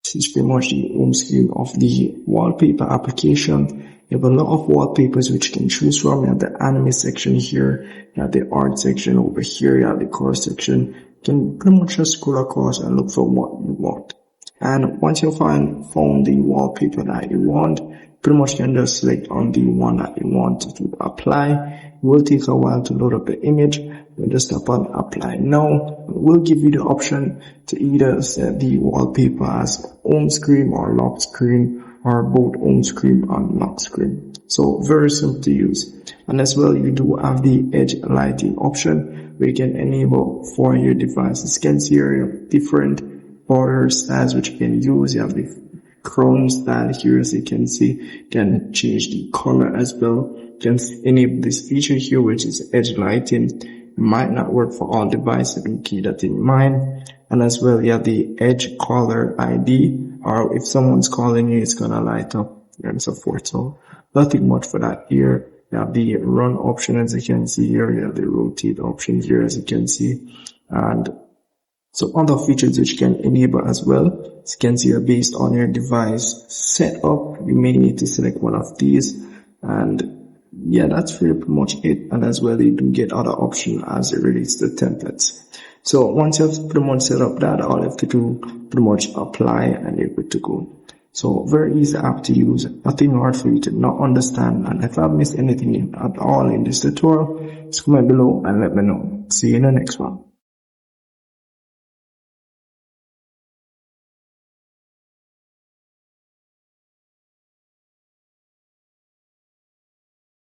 This is pretty much the home screen of the wallpaper application. You have a lot of wallpapers which you can choose from. You have the anime section here, you have the art section over here, you have the color section. You can pretty much just scroll across and look for what you want. And once you found the wallpaper that you want, pretty much you can just select on the one that you want to apply. It will take a while to load up the image. We'll just tap on apply now. We'll give you the option to either set the wallpaper as home screen or lock screen, or both home screen and lock screen. So very simple to use. And as well, you do have the edge lighting option where you can enable for your devices. You can see here you have different border styles which you can use. You have the chrome style here, as you can see. You can change the color as well. You can enable this feature here, which is edge lighting. It might not work for all devices, you can keep that in mind. And as well, you have the edge caller ID, or if someone's calling you, it's gonna light up and so forth. So nothing much for that here. You have the run option, as you can see here. You have the rotate option here, as you can see. And so other features which you can enable as well, as you can see here, based on your device setup, you may need to select one of these. And yeah, that's pretty much it. And as well, you do get other options as it relates to templates. So once you have pretty much set up that, all you have to do pretty much apply and you're good to go. So very easy app to use, nothing hard for you to not understand. And if I've missed anything at all in this tutorial, just comment below and let me know. See you in the next one.